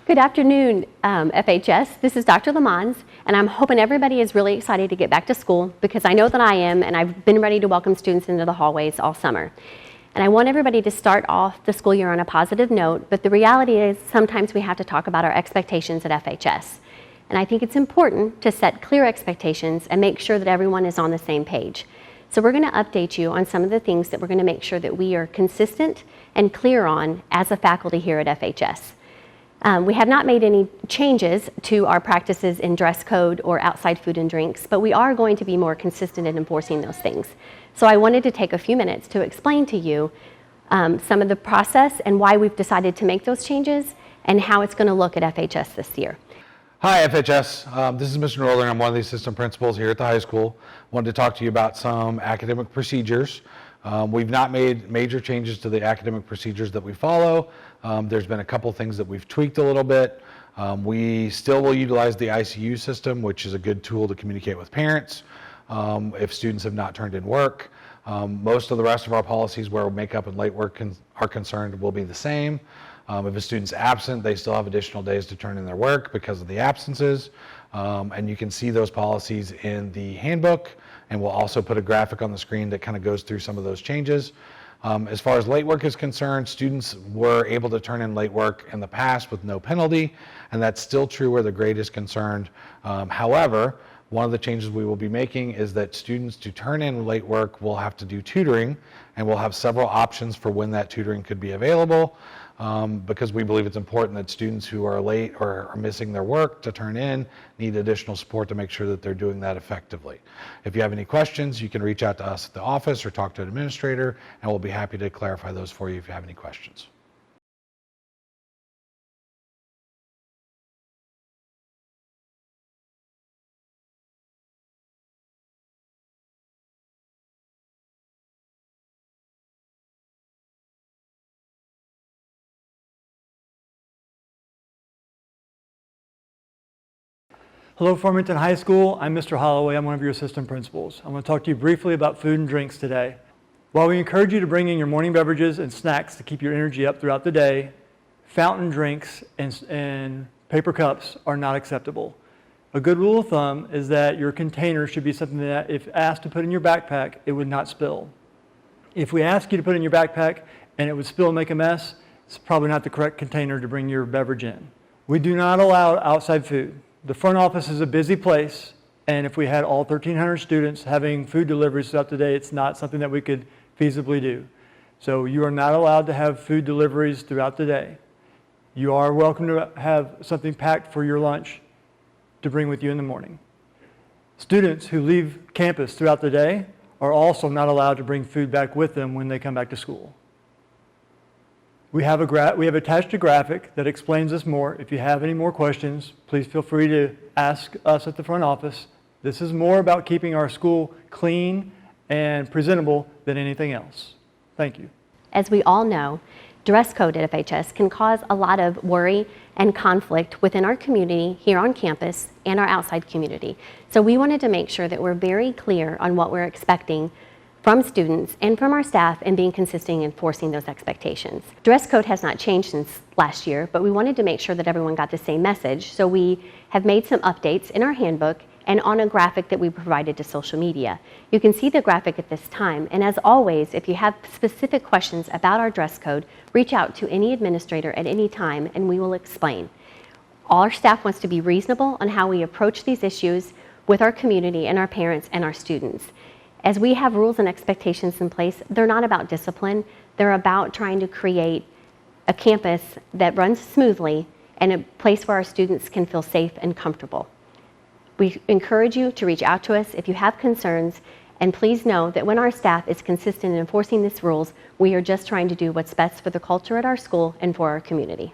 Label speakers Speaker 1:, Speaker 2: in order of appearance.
Speaker 1: Good afternoon, FHS. This is Dr. Lamons, and I'm hoping everybody is really excited to get back to school because I know that I am, and I've been ready to welcome students into the hallways all summer. And I want everybody to start off the school year on a positive note, but the reality is sometimes we have to talk about our expectations at FHS. And I think it's important to set clear expectations and make sure that everyone is on the same page. So we're going to update you on some of the things that we're going to make sure that we are consistent and clear on as a faculty here at FHS. We have not made any changes to our practices in dress code or outside food and drinks, but we are going to be more consistent in enforcing those things. So I wanted to take a few minutes to explain to you some of the process and why we've decided to make those changes and how it's going to look at FHS this year.
Speaker 2: Hi FHS, this is Mr. Northern. I'm one of the assistant principals here at the high school. Wanted to talk to you about some academic procedures. We've not made major changes to the academic procedures that we follow. There's been a couple things that we've tweaked a little bit. We still will utilize the ICU system, which is a good tool to communicate with parents if students have not turned in work. Most of the rest of our policies where makeup and late work are concerned will be the same. If a student's absent, they still have additional days to turn in their work because of the absences. And you can see those policies in the handbook, and we'll also put a graphic on the screen that kind of goes through some of those changes. As far as late work is concerned, students were able to turn in late work in the past with no penalty, and that's still true where the grade is concerned. However, one of the changes we will be making is that students to turn in late work will have to do tutoring, and we'll have several options for when that tutoring could be available. Because we believe it's important that students who are late or are missing their work to turn in need additional support to make sure that they're doing that effectively. If you have any questions, you can reach out to us at the office or talk to an administrator, and we'll be happy to clarify those for you if you have any questions.
Speaker 3: Hello, Farmington High School. I'm Mr. Holloway. I'm one of your assistant principals. I want to talk to you briefly about food and drinks today. While we encourage you to bring in your morning beverages and snacks to keep your energy up throughout the day, fountain drinks and paper cups are not acceptable. A good rule of thumb is that your container should be something that, if asked to put in your backpack, it would not spill. If we ask you to put in your backpack and it would spill and make a mess, it's probably not the correct container to bring your beverage in. We do not allow outside food. The front office is a busy place, and if we had all 1,300 students having food deliveries throughout the day, it's not something that we could feasibly do. So you are not allowed to have food deliveries throughout the day. You are welcome to have something packed for your lunch to bring with you in the morning. Students who leave campus throughout the day are also not allowed to bring food back with them when they come back to school. We have attached a graphic that explains this more. If you have any more questions, please feel free to ask us at the front office. This is more about keeping our school clean and presentable than anything else. Thank you.
Speaker 1: As we all know, dress code at FHS can cause a lot of worry and conflict within our community here on campus and our outside community. So we wanted to make sure that we're very clear on what we're expecting from students and from our staff and being consistent in enforcing those expectations. Dress code has not changed since last year, but we wanted to make sure that everyone got the same message. So we have made some updates in our handbook and on a graphic that we provided to social media. You can see the graphic at this time. And as always, if you have specific questions about our dress code, reach out to any administrator at any time and we will explain. All our staff wants to be reasonable on how we approach these issues with our community and our parents and our students. As we have rules and expectations in place, they're not about discipline. They're about trying to create a campus that runs smoothly and a place where our students can feel safe and comfortable. We encourage you to reach out to us if you have concerns, and please know that when our staff is consistent in enforcing these rules, we are just trying to do what's best for the culture at our school and for our community.